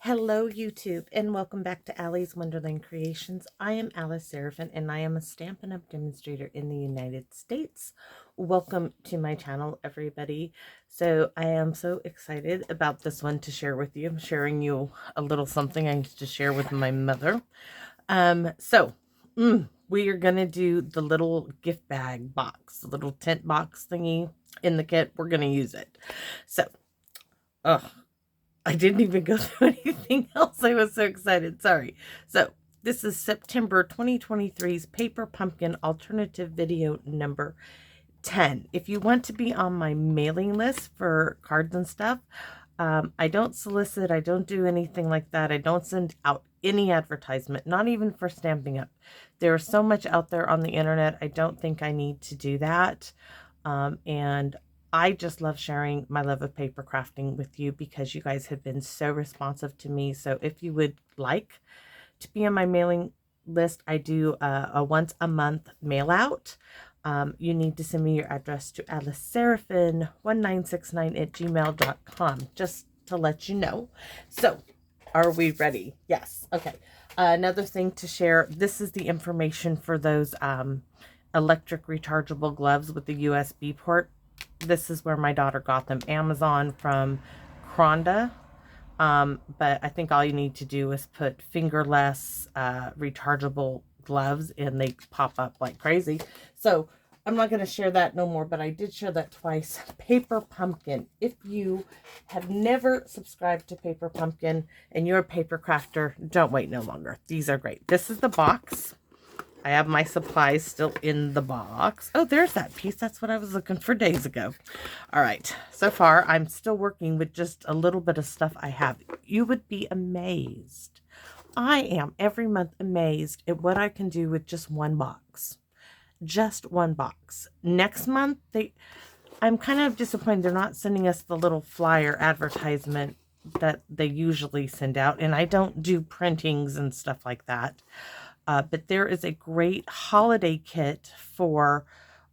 Hello YouTube and welcome back to Allie's Wonderland Creations. I am Alice Seraphin and I am a Stampin' Up! Demonstrator in the United States. Welcome to my channel, everybody. So I am so excited about this one to share with you. I'm sharing you a little something I used to share with my mother. We are going to do the little gift bag box, the little tent box thingy in the kit. We're going to use it. So, I didn't even go through anything else. I was so excited. Sorry. So this is September 2023's Paper Pumpkin Alternative Video number 10. If you want to be on my mailing list for cards and stuff, I don't solicit. I don't do anything like that. I don't send out any advertisement, not even for Stampin' Up! There's so much out there on the internet. I don't think I need to do that. And I just love sharing my love of paper crafting with you because you guys have been so responsive to me. So if you would like to be on my mailing list, I do a once a month mail out. You need to send me your address to aliceseraphin1969@gmail.com, just to let you know. So are we ready? Yes. Okay. Another thing to share. This is the information for those electric rechargeable gloves with the USB port. This is where my daughter got them. Amazon from Cronda. But I think all you need to do is put fingerless rechargeable gloves and they pop up like crazy. So I'm not going to share that no more, but I did share that twice. Paper Pumpkin. If you have never subscribed to Paper Pumpkin and you're a paper crafter, don't wait no longer. These are great. This is the box. I have my supplies still in the box. Oh, there's that piece. That's what I was looking for days ago. All right. So far, I'm still working with just a little bit of stuff I have. You would be amazed. I am every month amazed at what I can do with just one box. Just one box. Next month, I'm kind of disappointed they're not sending us the little flyer advertisement that they usually send out. And I don't do printings and stuff like that. But there is a great holiday kit for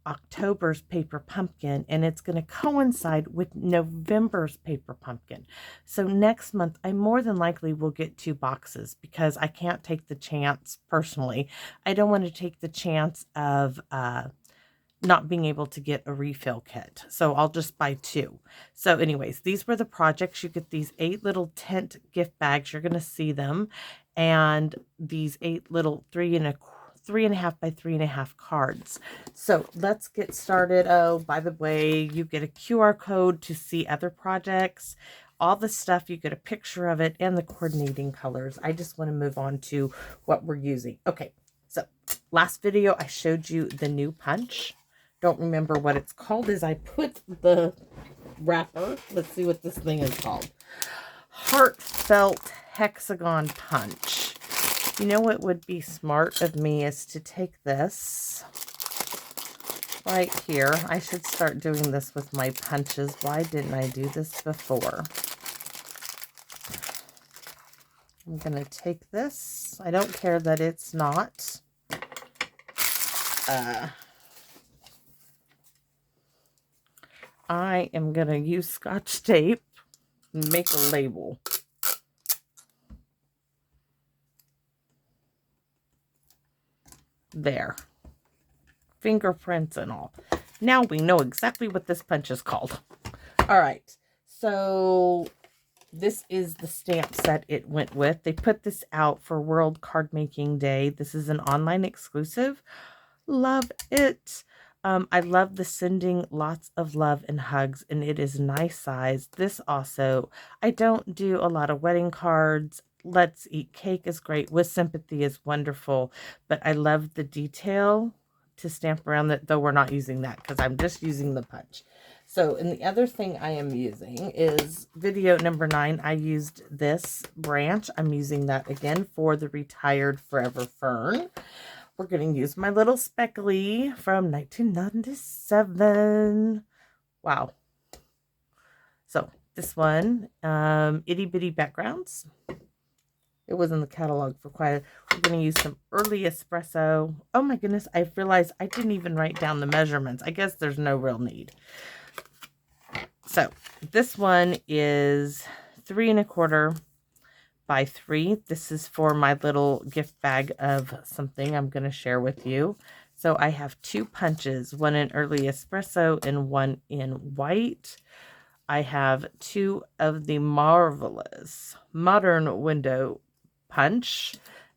October's Paper Pumpkin, and it's going to coincide with November's Paper Pumpkin. So next month, I more than likely will get 2 boxes because I can't take the chance, personally. I don't want to take the chance of not being able to get a refill kit. So I'll just buy 2. So anyways, these were the projects. You get these 8 little tent gift bags. You're going to see them. And these 8 little 3.5 by 3.5 cards. So let's get started. Oh, by the way, you get a QR code to see other projects. All the stuff, you get a picture of it and the coordinating colors. I just want to move on to what we're using. Okay, so last video I showed you the new punch. Don't remember what it's called as I put the wrapper. Let's see what this thing is called. Heartfelt Hexagon Punch. You know what would be smart of me is to take this right here. I should start doing this with my punches. Why didn't I do this before? I'm going to take this. I don't care that it's not I am going to use Scotch tape and make a label. There. Fingerprints and all. Now we know exactly what this punch is called. All right. So this is the stamp set it went with. They put this out for World Card Making Day. This is an online exclusive. Love it. I love the sending lots of love and hugs, and it is nice size. This also, I don't do a lot of wedding cards. Let's Eat Cake is great. With Sympathy is wonderful, but I love the detail to stamp around that, though we're not using that because I'm just using the punch. So, and the other thing I am using is video number 9. I used this branch. I'm using that again for the Retired Forever Fern. We're going to use my little speckly from 1997. Wow. So this one, Itty Bitty Backgrounds. It was in the catalog for quite a... We're going to use some early espresso. Oh my goodness, I realized I didn't even write down the measurements. I guess there's no real need. So this one is 3 1/4 buy 3. This is for my little gift bag of something I'm going to share with you. So I have 2 punches, one in early espresso and one in white. I have 2 of the marvelous modern window punch,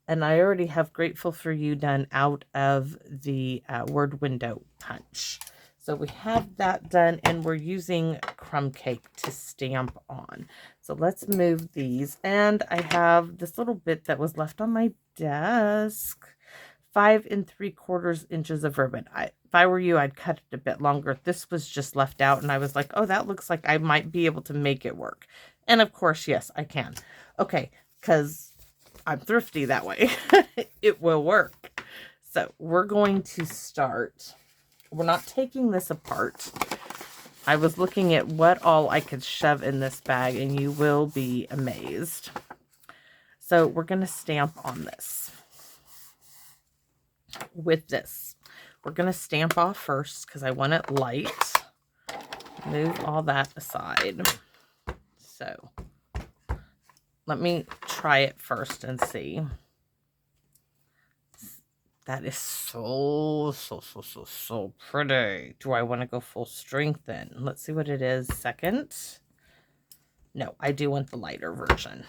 and I already have Grateful for You done out of the word window punch. So we have that done, and we're using crumb cake to stamp on. So let's move these. And I have this little bit that was left on my desk. 5 3/4 inches of ribbon. If I were you, I'd cut it a bit longer. This was just left out, and I was like, oh, that looks like I might be able to make it work. And of course, yes, I can. Okay, because I'm thrifty that way. It will work. So we're going to start. We're not taking this apart. I was looking at what all I could shove in this bag, and you will be amazed. So we're going to stamp on this. With this, we're going to stamp off first because I want it light. Move all that aside. So let me try it first and see. That is so pretty. Do I want to go full strength then? Let's see what it is. Second. No, I do want the lighter version.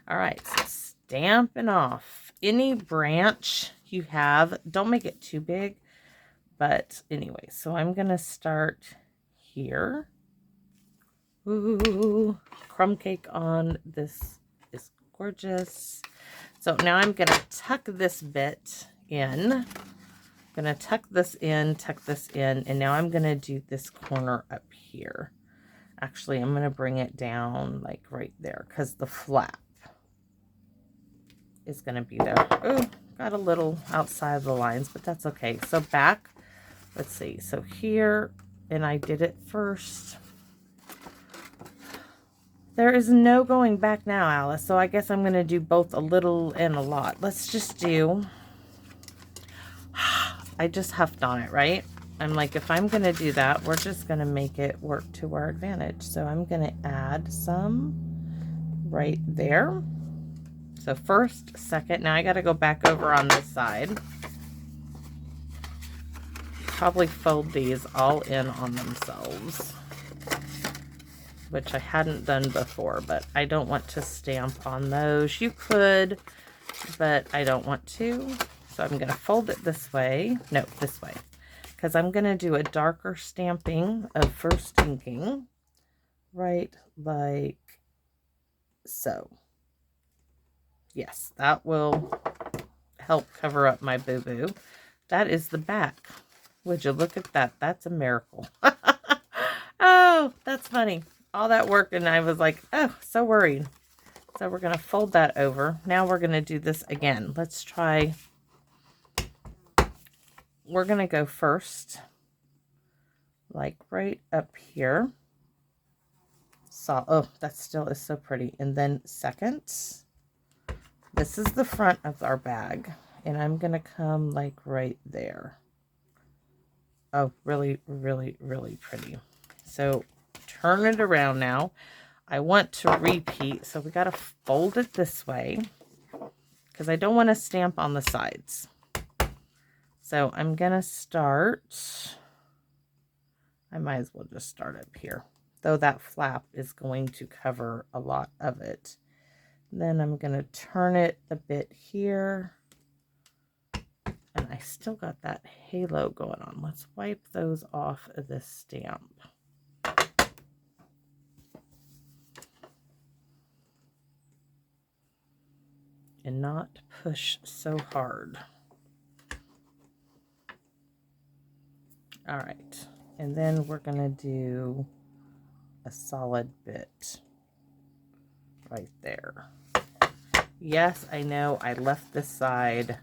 All right, so stamping off. Any branch you have, don't make it too big. But anyway, so I'm going to start here. Ooh, crumb cake on. This is gorgeous. So now I'm going to tuck this bit in. I'm going to tuck this in, and now I'm going to do this corner up here. Actually, I'm going to bring it down like right there because the flap is going to be there. Oh, got a little outside of the lines, but that's okay. So back, let's see. So here, and I did it first. There is no going back now, Alice. So I guess I'm going to do both a little and a lot. Let's just do... I just huffed on it, right? I'm like, if I'm going to do that, we're just going to make it work to our advantage. So I'm going to add some right there. So first, second. Now I got to go back over on this side. Probably fold these all in on themselves, which I hadn't done before, but I don't want to stamp on those. You could, but I don't want to. So I'm going to fold it this way. No, this way. Because I'm going to do a darker stamping of first inking. Right like so. Yes, that will help cover up my boo-boo. That is the back. Would you look at that? That's a miracle. Oh, that's funny. All that work, and I was like, oh, so worried. So we're going to fold that over. Now we're going to do this again. Let's try. We're going to go first, like right up here. Oh, that still is so pretty. And then second, this is the front of our bag, and I'm going to come like right there. Oh, really, really, really pretty. So turn it around now. I want to repeat, so we got to fold it this way because I don't want to stamp on the sides. So I'm going to start, I might as well just start up here, though that flap is going to cover a lot of it. Then I'm going to turn it a bit here. And I still got that halo going on. Let's wipe those off of this stamp. And not push so hard. All right. And then we're going to do a solid bit right there. Yes, I know I left this side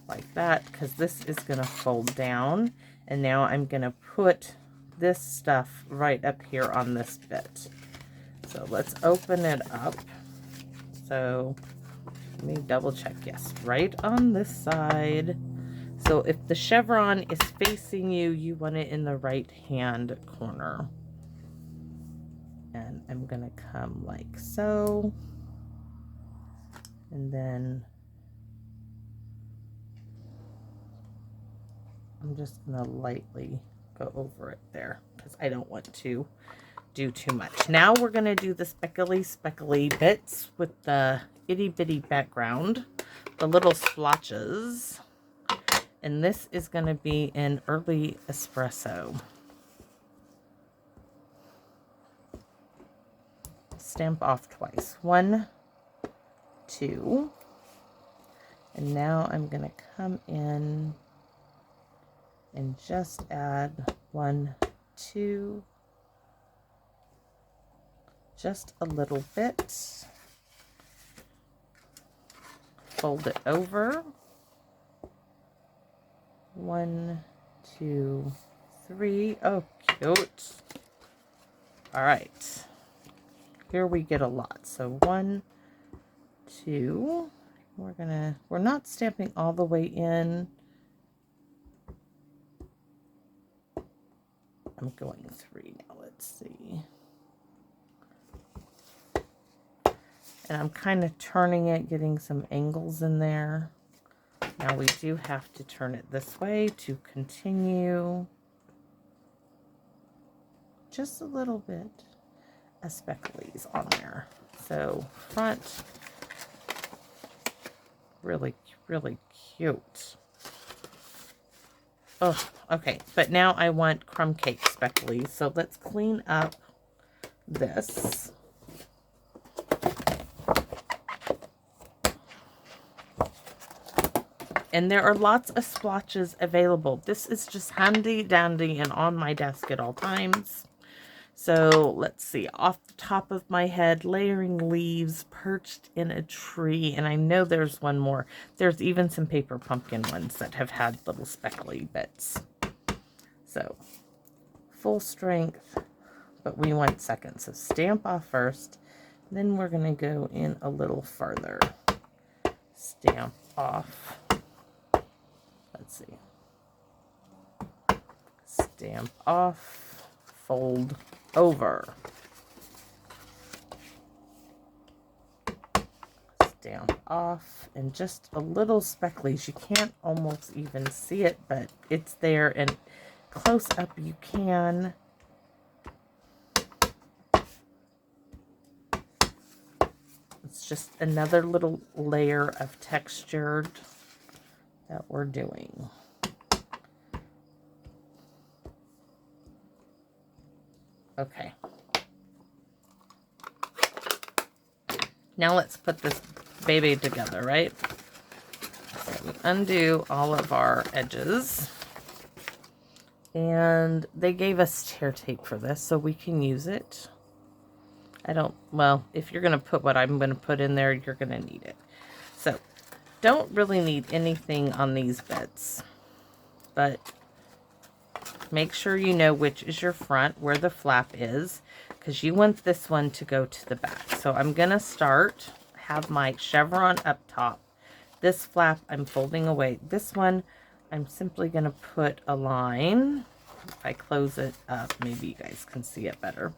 like that because this is going to fold down, and now I'm going to put this stuff right up here on this bit. So let's open it up. So let me double check. Yes, right on this side. So if the chevron is facing you, you want it in the right hand corner. And I'm going to come like so. And then I'm just going to lightly go over it there because I don't want to do too much. Now we're going to do the speckly bits with the itty bitty background, the little splotches. And this is going to be in Early Espresso. Stamp off twice. 1, 2. And now I'm going to come in and just add 1, 2. Just a little bit. Fold it over. 1, 2, 3. Oh, cute. All right. Here we get a lot. So 1, 2. We're not stamping all the way in. I'm going 3 now. Let's see. And I'm kind of turning it, getting some angles in there. Now we do have to turn it this way to continue. Just a little bit of specklies on there. So front, really, really cute. Oh, okay. But now I want crumb cake specklies. So let's clean up this. And there are lots of splotches available. This is just handy dandy and on my desk at all times. So let's see, off the top of my head, layering leaves perched in a tree. And I know there's one more. There's even some paper pumpkin ones that have had little speckly bits. So full strength, but we want second. So stamp off first. Then we're going to go in a little farther. Stamp off. Let's see. Stamp off, fold over. Stamp off, and just a little specklies. You can't almost even see it, but it's there, and close up you can. It's just another little layer of textured that we're doing. Okay. Now let's put this baby together, right? So we undo all of our edges. And they gave us tear tape for this, so we can use it. Well, if you're going to put what I'm going to put in there, you're going to need it. So don't really need anything on these bits, but make sure you know which is your front, where the flap is, because you want this one to go to the back. So I'm going to have my chevron up top. This flap I'm folding away. This one I'm simply going to put a line. If I close it up, maybe you guys can see it better.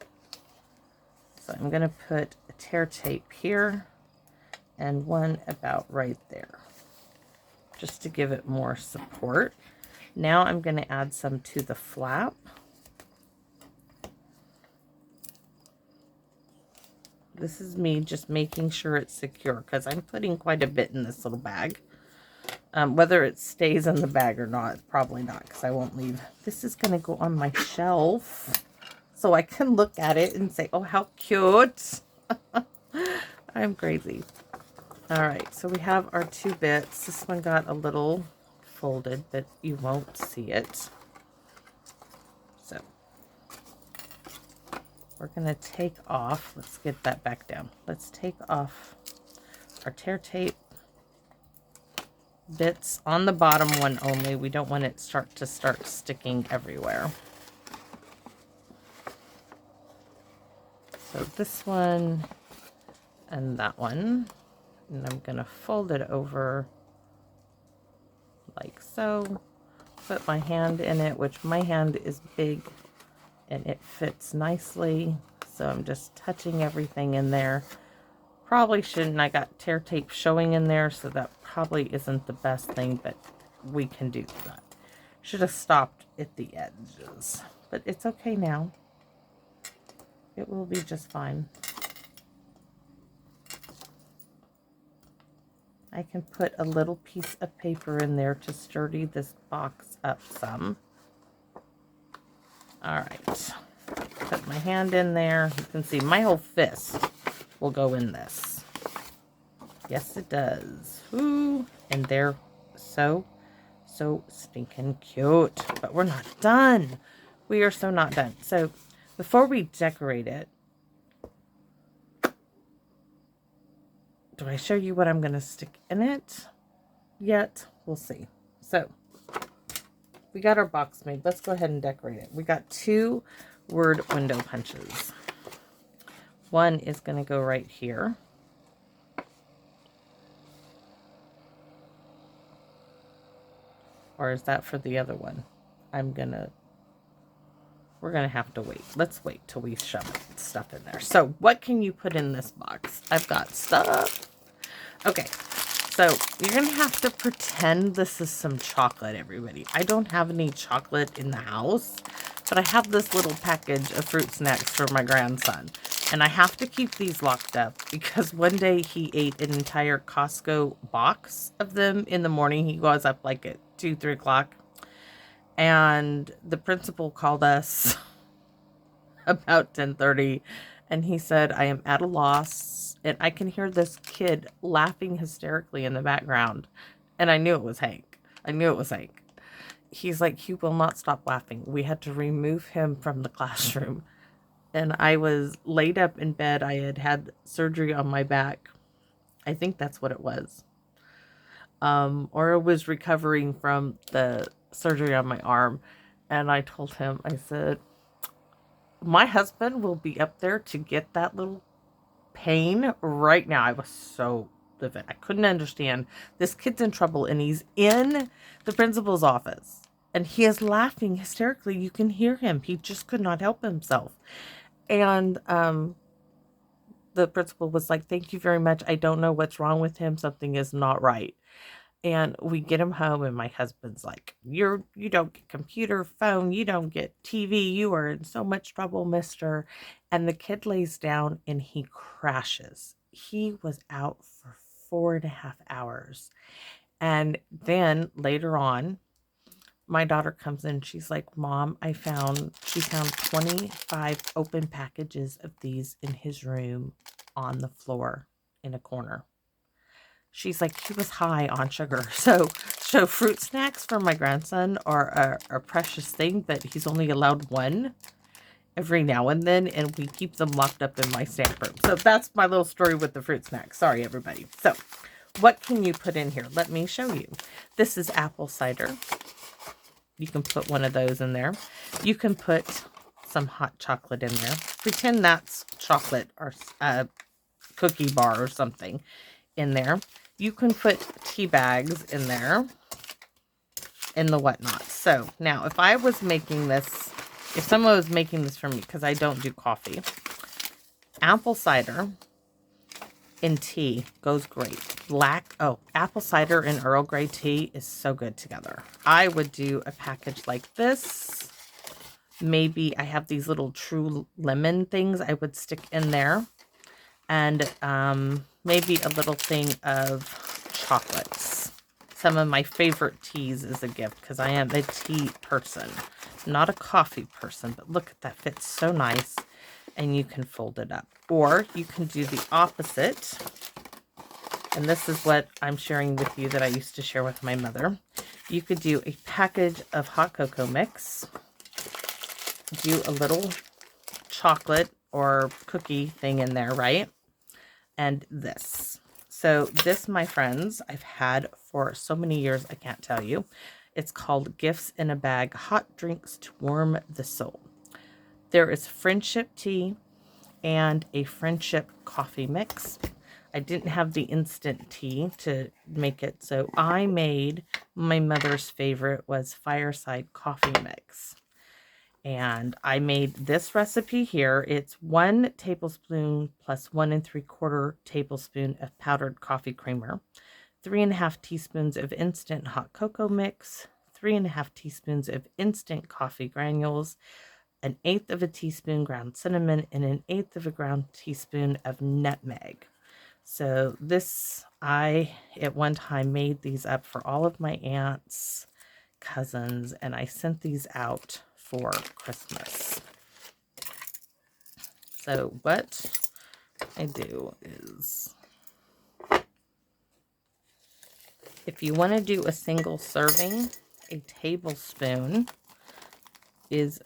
So I'm going to put a tear tape here and one about right there, just to give it more support. Now I'm going to add some to the flap. This is me just making sure it's secure, because I'm putting quite a bit in this little bag. Whether it stays in the bag or not, probably not, because I won't leave. This is going to go on my shelf so I can look at it and say, oh, how cute. I'm crazy. All right, so we have our 2 bits. This one got a little folded, but you won't see it. So we're going to take off. Let's get that back down. Let's take off our tear tape bits on the bottom one only. We don't want it to start sticking everywhere. So this one and that one. And I'm going to fold it over like so. Put my hand in it, which my hand is big and it fits nicely. So I'm just touching everything in there. Probably shouldn't. I got tear tape showing in there, so that probably isn't the best thing, but we can do that. Should have stopped at the edges, but it's okay now. It will be just fine. I can put a little piece of paper in there to sturdy this box up some. All right. Put my hand in there. You can see my whole fist will go in this. Yes, it does. Ooh, and they're so stinking cute. But we're not done. We are so not done. So before we decorate it, do I show you what I'm going to stick in it yet? We'll see. So we got our box made. Let's go ahead and decorate it. We got 2 word window punches. One is going to go right here. Or is that for the other one? We're going to have to wait. Let's wait till we shove stuff in there. So what can you put in this box? I've got stuff. Okay. So you're going to have to pretend this is some chocolate, everybody. I don't have any chocolate in the house, but I have this little package of fruit snacks for my grandson. And I have to keep these locked up because one day he ate an entire Costco box of them in the morning. He was up like at 2, 3 o'clock. And the principal called us about 10:30 and he said, I am at a loss. And I can hear this kid laughing hysterically in the background. And I knew it was Hank. I knew it was Hank. He's like, he will not stop laughing. We had to remove him from the classroom. And I was laid up in bed. I had had surgery on my back. I think that's what it was. Or I was recovering from the surgery on my arm. And I told him, I said, my husband will be up there to get that little pain right now. I was so livid. I couldn't understand. This kid's in trouble and he's in the principal's office. And he is laughing hysterically. You can hear him. He just could not help himself. And the principal was like, thank you very much. I don't know what's wrong with him. Something is not right. And we get him home and my husband's like, you don't get computer, phone, you don't get TV. You are in so much trouble, mister. And the kid lays down and he crashes. He was out for 4.5 hours. And then later on, my daughter comes in. She's like, Mom, she found 25 open packages of these in his room on the floor in a corner. She's like, he was high on sugar. So fruit snacks for my grandson are a precious thing, but he's only allowed one every now and then, and we keep them locked up in my stamp room. So that's my little story with the fruit snacks. Sorry, everybody. So what can you put in here? Let me show you. This is apple cider. You can put one of those in there. You can put some hot chocolate in there. Pretend that's chocolate or cookie bar or something in there. You can put tea bags in there and the whatnot. So now if I was making this, if someone was making this for me, because I don't do coffee, apple cider in tea goes great. Apple cider and Earl Grey tea is so good together. I would do a package like this. Maybe I have these little true lemon things I would stick in there. And maybe a little thing of chocolates. Some of my favorite teas is a gift because I am a tea person, not a coffee person. But look at that, fits so nice. And you can fold it up. Or you can do the opposite. And this is what I'm sharing with you that I used to share with my mother. You could do a package of hot cocoa mix. Do a little chocolate or cookie thing in there, right? And this. So this, my friends, I've had for so many years, I can't tell you. It's called Gifts in a Bag, Hot Drinks to Warm the Soul. There is friendship tea and a friendship coffee mix. I didn't have the instant tea to make it, so I made my mother's favorite was fireside coffee mix. And I made this recipe here. It's 1 tablespoon plus 1 3/4 tablespoon of powdered coffee creamer, 3½ teaspoons of instant hot cocoa mix, 3½ teaspoons of instant coffee granules, 1/8 of a teaspoon ground cinnamon, and 1/8 of a ground teaspoon of nutmeg. So this, I at one time made these up for all of my aunts, cousins, and I sent these out for Christmas. So what I do is, if you want to do a single serving, a tablespoon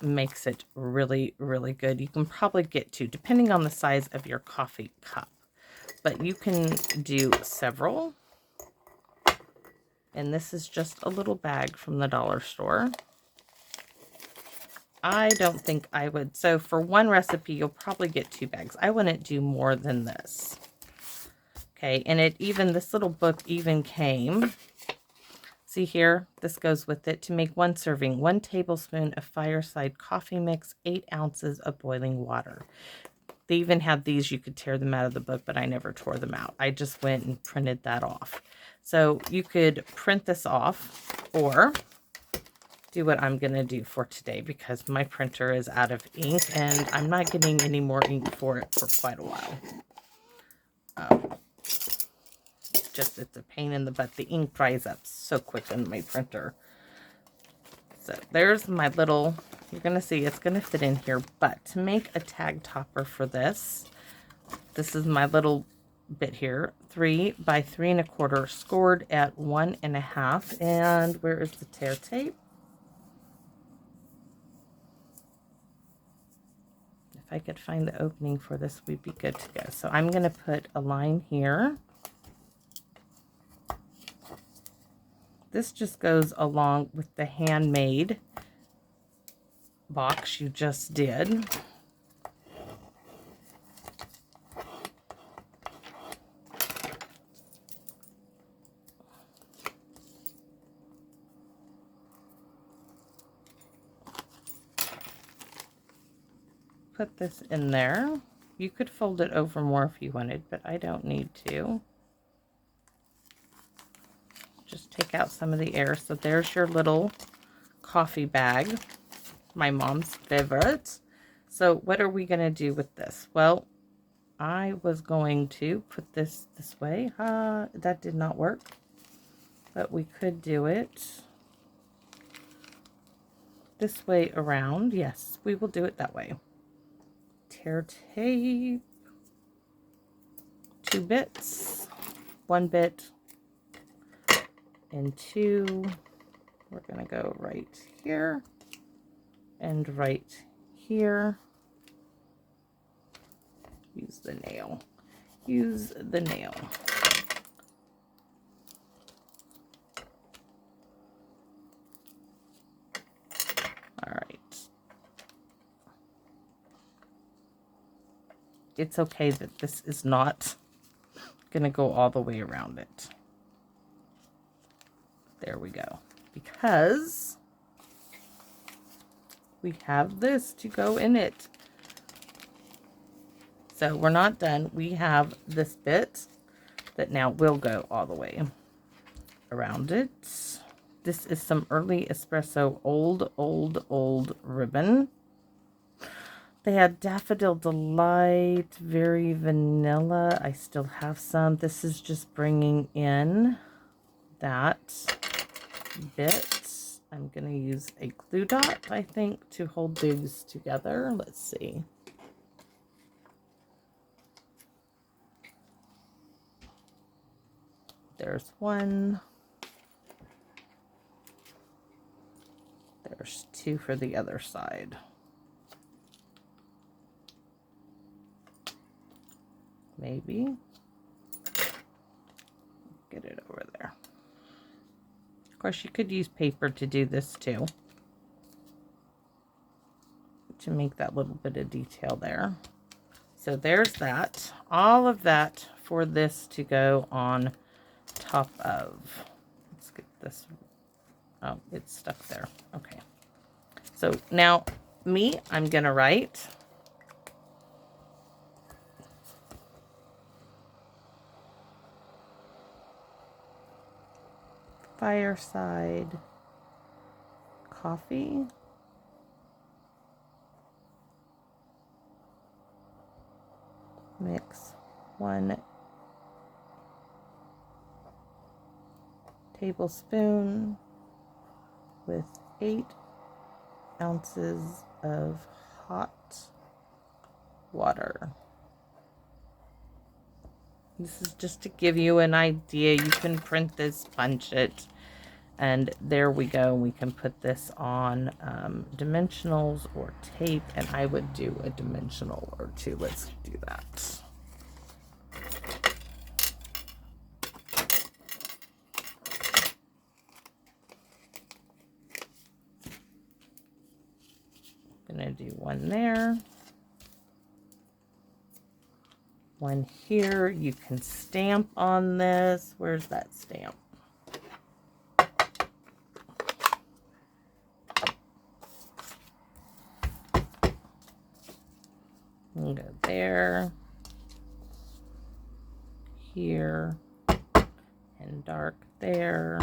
makes it really, really good. You can probably get to, depending on the size of your coffee cup, but you can do several. And this is just a little bag from the dollar store. I don't think I would. So for one recipe, you'll probably get 2 bags. I wouldn't do more than this. Okay, and this little book even came. See here, this goes with it. To make 1 serving, 1 tablespoon of Fireside coffee mix, 8 ounces of boiling water. They even had these, you could tear them out of the book, but I never tore them out. I just went and printed that off. So you could print this off or do what I'm going to do for today, because my printer is out of ink and I'm not getting any more ink for it for quite a while. It's a pain in the butt. The ink dries up so quick on my printer. So there's my little, you're going to see it's going to fit in here, but to make a tag topper for this, this is my little bit here, 3 by 3 1/4, scored at 1 1/2. And where is the tear tape? If I could find the opening for this, we'd be good to go. So I'm going to put a line here. This just goes along with the handmade box you just did. Put this in there. You could fold it over more if you wanted, but I don't need to. Just take out some of the air. So there's your little coffee bag, my mom's favorite. So what are we going to do with this? Well, I was going to put this way. That did not work, but we could do it this way around. Yes, we will do it that way. Tear tape, 2 bits, 1 bit, and 2. We're going to go right here and right here. Use the nail. Use the nail. All right. It's okay that this is not going to go all the way around it. There we go. Because we have this to go in it. So we're not done. We have this bit that now will go all the way around it. This is some early espresso old ribbon. They had Daffodil Delight, very vanilla. I still have some. This is just bringing in that bit. I'm going to use a glue dot, I think, to hold these together. Let's see. There's 1. There's 2 for the other side. Maybe. Get it over there. Of course, you could use paper to do this too, to make that little bit of detail there. So there's that. All of that for this to go on top of. Let's get this. Oh, it's stuck there. Okay. So now me, I'm going to write fireside coffee mix 1 tablespoon with 8 ounces of hot water. This is just to give you an idea. You can print this, punch it, and there we go. We can put this on dimensionals or tape, and I would do a dimensional or 2. Let's do that. Gonna do 1 there, 1 here. You can stamp on this. Where's that stamp? Go there, here, and dark there,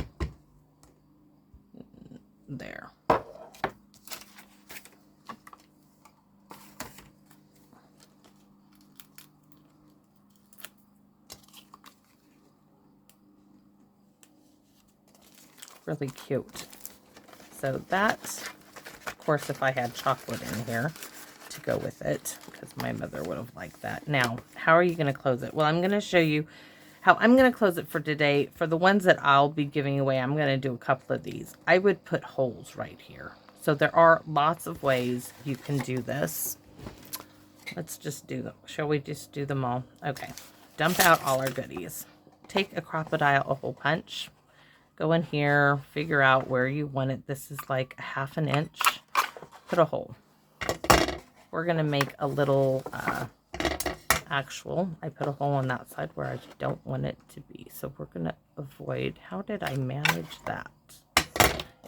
there. Really cute. So that, of course, if I had chocolate in here to go with it, because my mother would have liked that. Now, how are you going to close it? Well, I'm going to show you how I'm going to close it for today. For the ones that I'll be giving away, I'm going to do a couple of these. I would put holes right here. So there are lots of ways you can do this. Let's just do them. Shall we just do them all? Okay. Dump out all our goodies. Take a crocodile a hole punch. Go in here, figure out where you want it. This is like 1/2 inch. Put a hole. We're going to make a little actual. I put a hole on that side where I don't want it to be. So we're going to avoid. How did I manage that?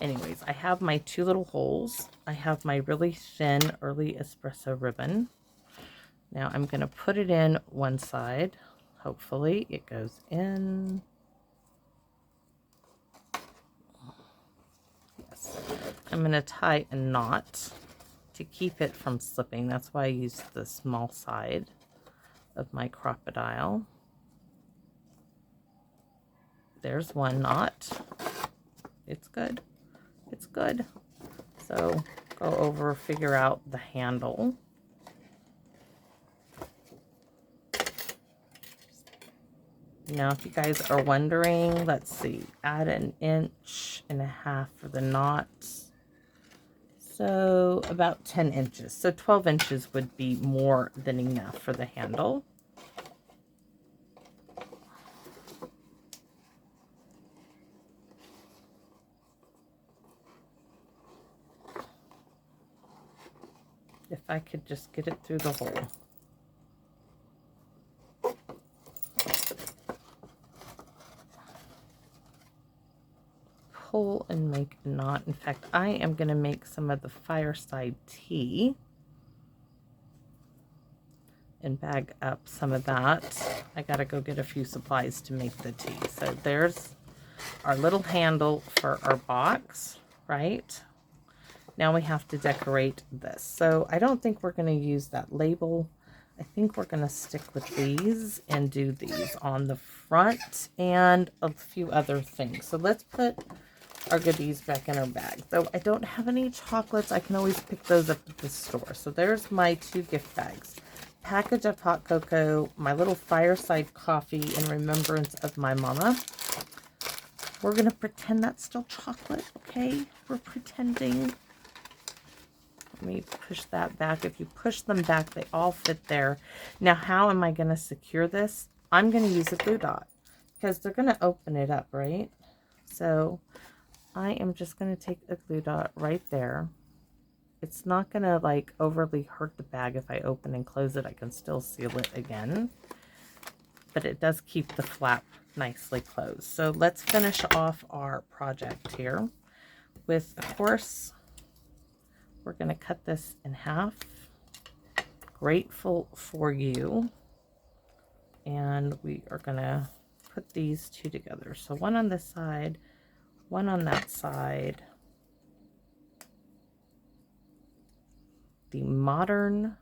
Anyways, I have my 2 little holes. I have my really thin early espresso ribbon. Now I'm going to put it in one side. Hopefully it goes in. I'm going to tie a knot to keep it from slipping. That's why I use the small side of my crocodile. There's one knot. It's good. It's good. So go over, figure out the handle. Now, if you guys are wondering, let's see, add 1.5 inches for the knots. So about 10 inches. So 12 inches would be more than enough for the handle. If I could just get it through the hole. Pull and make a knot. In fact, I am going to make some of the fireside tea and bag up some of that. I got to go get a few supplies to make the tea. So there's our little handle for our box, right? Now we have to decorate this. So I don't think we're going to use that label. I think we're going to stick with these and do these on the front and a few other things. So let's put our goodies back in our bag. Though I don't have any chocolates, I can always pick those up at the store. So there's my 2 gift bags. Package of hot cocoa, my little fireside coffee in remembrance of my mama. We're going to pretend that's still chocolate, okay? We're pretending. Let me push that back. If you push them back, they all fit there. Now, how am I going to secure this? I'm going to use a glue dot because they're going to open it up, right? So I am just going to take a glue dot right there. It's not going to like overly hurt the bag. If I open and close it, I can still seal it again. But it does keep the flap nicely closed. So let's finish off our project here with, of course, we're going to cut this in half. Grateful for you. And we are going to put these two together. So one on this side, one on that side. The modern,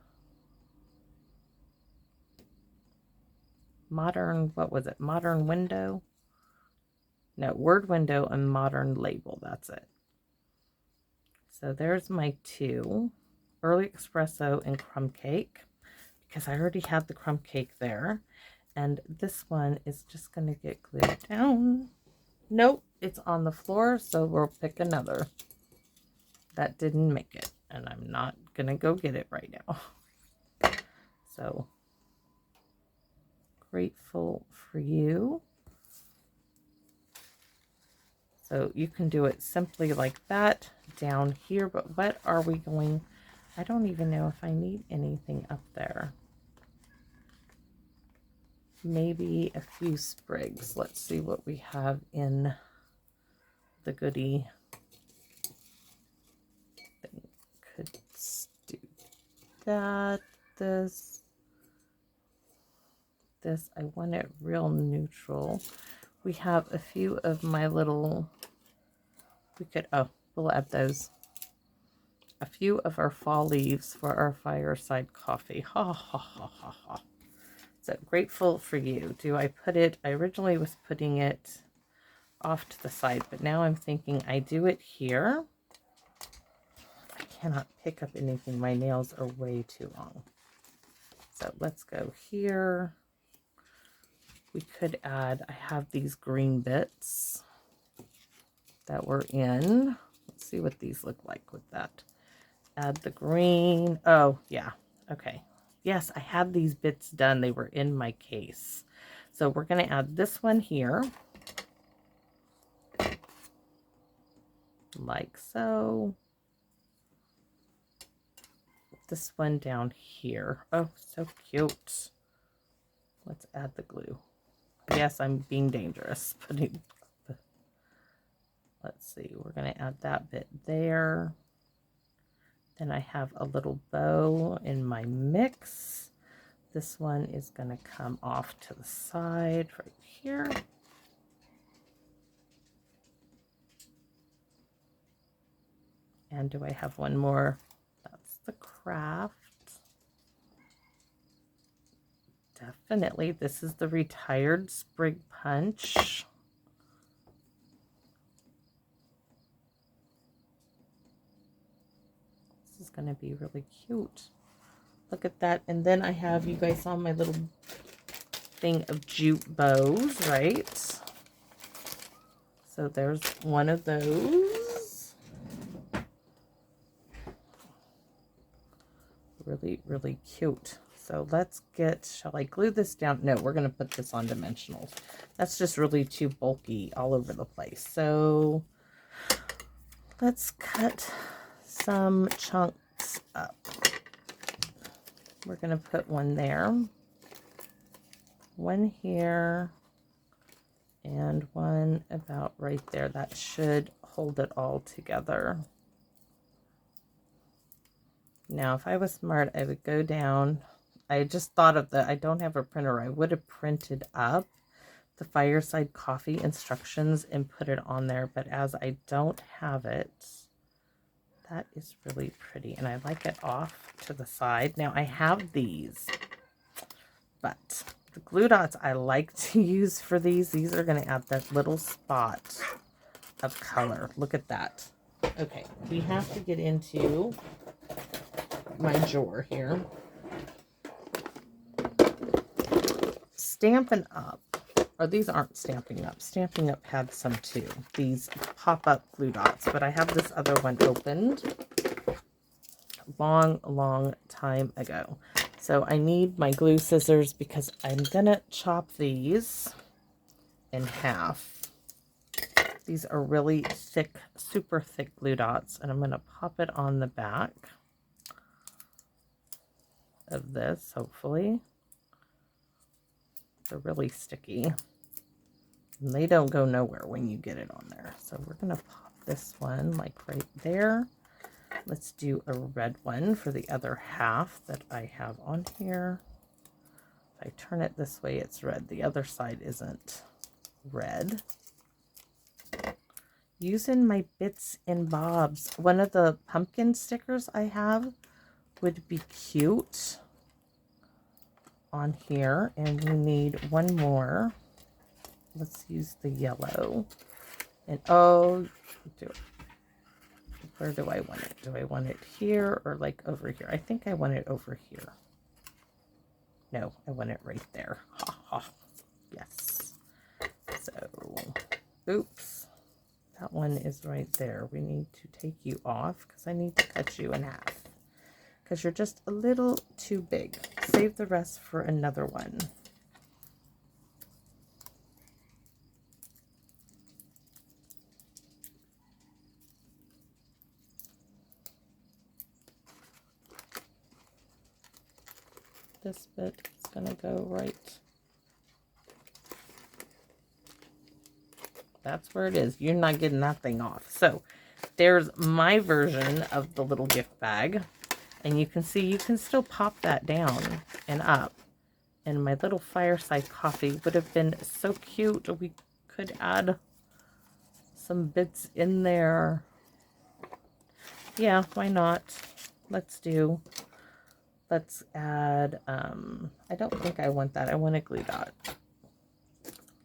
what was it? Modern window? No, word window and modern label. That's it. So there's my two. Early espresso and crumb cake, because I already had the crumb cake there. And this one is just going to get glued down. Nope, it's on the floor, so we'll pick another. That didn't make it, and I'm not going to go get it right now. So, grateful for you. So you can do it simply like that down here, but what are we going, I don't even know if I need anything up there. Maybe a few sprigs. Let's see what we have in the goodie. Could do that, this, I want it real neutral. We have a few of my little, we'll add those. A few of our fall leaves for our fireside coffee. Ha ha ha ha ha. So grateful for you. Do I put it, I originally was putting it off to the side, but now I'm thinking I do it here. I cannot pick up anything. My nails are way too long. So let's go here. We could add, I have these green bits that were in. Let's see what these look like with that. Add the green. Oh, yeah. Okay. Yes, I had these bits done. They were in my case. So we're going to add this one here. Like so. This one down here. Oh, so cute. Let's add the glue. Yes, I'm being dangerous. Let's see. We're going to add that bit there. Then I have a little bow in my mix. This one is going to come off to the side right here. And do I have one more? That's the craft. Definitely. This is the retired sprig punch. This is going to be really cute. Look at that. And then I have, you guys saw my little thing of jute bows, right? So there's one of those. Really, really cute. So let's get, shall I glue this down? No, we're going to put this on dimensionals. That's just really too bulky all over the place. So let's cut some chunks up. We're going to put one there, one here, and one about right there. That should hold it all together. Now, if I was smart, I would go down. I just thought of I don't have a printer. I would have printed up the fireside coffee instructions and put it on there. But as I don't have it, that is really pretty. And I like it off to the side. Now, I have these, but the glue dots I like to use for these are going to add that little spot of color. Look at that. Okay, we have to get into my drawer here. Stampin' Up, or these aren't Stampin' Up. Stampin' Up had some too. These pop-up glue dots, but I have this other one opened long time ago. So I need my glue scissors because I'm gonna chop these in half. These are really thick, super thick glue dots, and I'm gonna pop it on the back of this, hopefully. They're really sticky. And they don't go nowhere when you get it on there. So we're going to pop this one like right there. Let's do a red one for the other half that I have on here. If I turn it this way, it's red. The other side isn't red. Using my bits and bobs. One of the pumpkin stickers I have would be cute on here. And we need one more. Let's use the yellow. And oh, where do I want it? Do I want it here or like over here? I think I want it over here. No, I want it right there. Ha ha. Yes. So, oops. That one is right there. We need to take you off because I need to cut you in half. Because you're just a little too big. Save the rest for another one. This bit is going to go right. That's where it is. You're not getting that thing off. So there's my version of the little gift bag. And you can see you can still pop that down and up. And my little fireside coffee would have been so cute. We could add some bits in there. Yeah, why not? Let's add, I don't think I want that. I want a glue dot.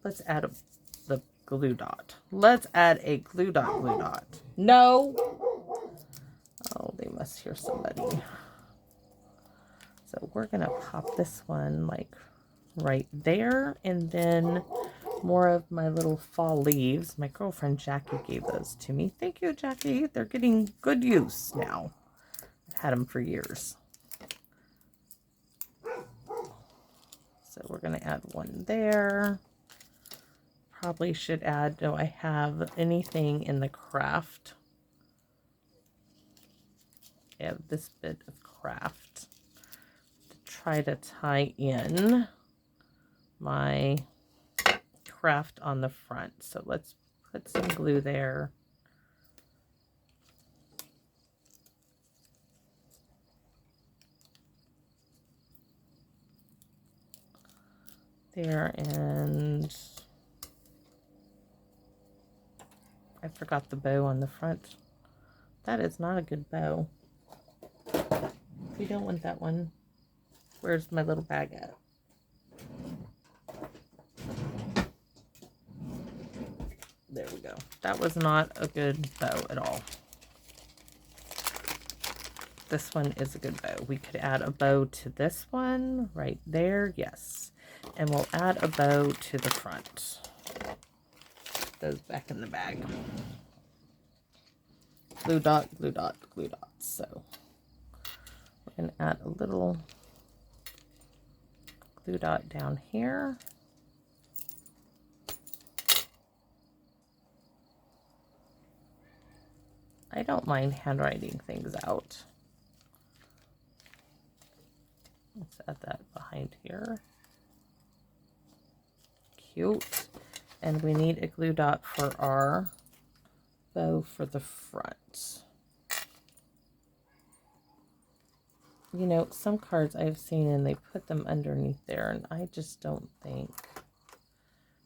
Let's add the glue dot. Let's add a glue dot. No! Oh, they must hear somebody. So we're going to pop this one like right there. And then more of my little fall leaves. My girlfriend Jackie gave those to me. Thank you, Jackie. They're getting good use now. I've had them for years. So we're going to add one there. Probably should add, do I have anything in the craft? I have this bit of craft to try to tie in my craft on the front. So let's put some glue there. There, and I forgot the bow on the front. That is not a good bow. We don't want that one. Where's my little bag at? There we go. That was not a good bow at all. This one is a good bow. We could add a bow to this one right there. Yes. And we'll add a bow to the front. Those back in the bag. Glue dot, glue dot, glue dot. So we're going to add a little glue dot down here. I don't mind handwriting things out. Let's add that behind here. Cute. And we need a glue dot for our bow for the front. You know, some cards I've seen and they put them underneath there, and I just don't think.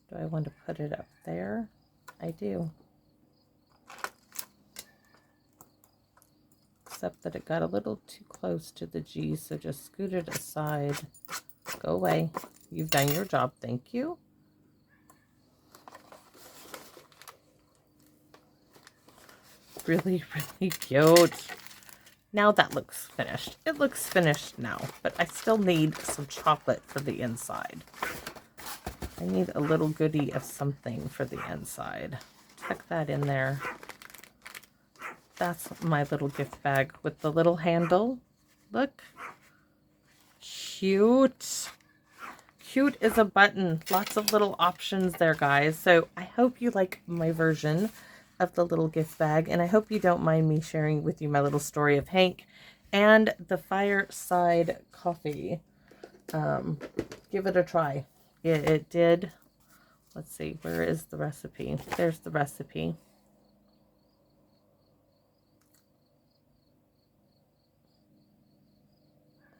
Do I want to put it up there? I do. Except that it got a little too close to the G, so just scoot it aside. Go away. You've done your job. Thank you. Really, really cute. Now that looks finished. It looks finished now, but I still need some chocolate for the inside. I need a little goodie of something for the inside. Tuck that in there. That's my little gift bag with the little handle. Look. Cute. Cute as a button. Lots of little options there, guys. So I hope you like my version of the little gift bag, and I hope you don't mind me sharing with you my little story of Hank and the fireside coffee. Give it a try. It did. Let's see, where is the recipe? There's the recipe.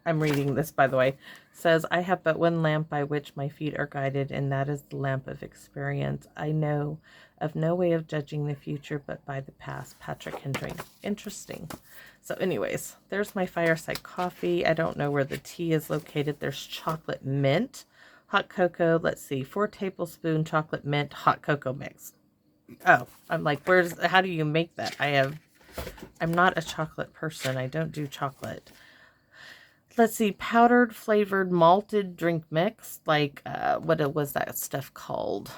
I'm reading this, by the way, says, I have but one lamp by which my feet are guided, and that is the lamp of experience. I know of no way of judging the future but by the past. Patrick Henry. Interesting. So anyways, there's my fireside coffee. I don't know where the tea is located. There's chocolate mint, hot cocoa. Let's see, 4 tablespoon chocolate mint, hot cocoa mix. Oh, I'm like, how do you make that? I'm not a chocolate person. I don't do chocolate. Let's see, powdered flavored malted drink mix. Like, what was that stuff called?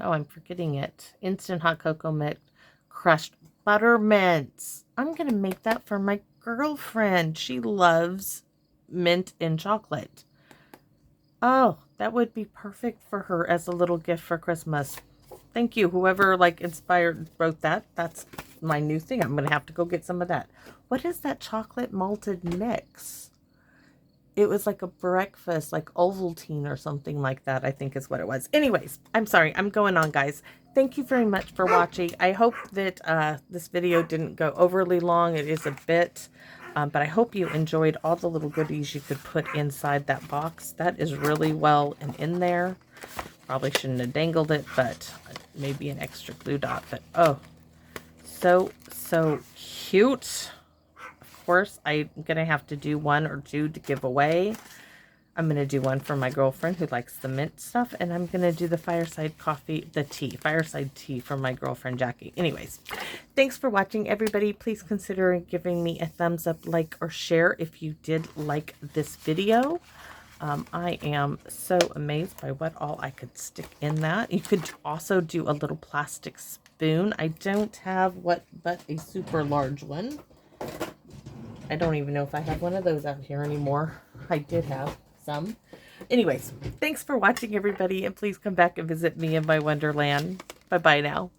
Oh, I'm forgetting it. Instant hot cocoa mix, crushed buttermints. I'm going to make that for my girlfriend. She loves mint and chocolate. Oh, that would be perfect for her as a little gift for Christmas. Thank you. Whoever wrote that. That's my new thing. I'm going to have to go get some of that. What is that chocolate malted mix? It was like a breakfast, like Ovaltine or something like that, I think is what it was. Anyways, I'm sorry. I'm going on, guys. Thank you very much for watching. I hope that this video didn't go overly long. It is a bit, but I hope you enjoyed all the little goodies you could put inside that box. That is really well and in there. Probably shouldn't have dangled it, but maybe an extra glue dot. But oh, so cute. Of course, I'm going to have to do 1 or 2 to give away. I'm going to do one for my girlfriend who likes the mint stuff. And I'm going to do the fireside tea from my girlfriend, Jackie. Anyways, thanks for watching, everybody. Please consider giving me a thumbs up, like, or share if you did like this video. I am so amazed by what all I could stick in that. You could also do a little plastic spoon. I don't have but a super large one. I don't even know if I have one of those out here anymore. I did have some. Anyways, thanks for watching, everybody, and please come back and visit me in my wonderland. Bye-bye now.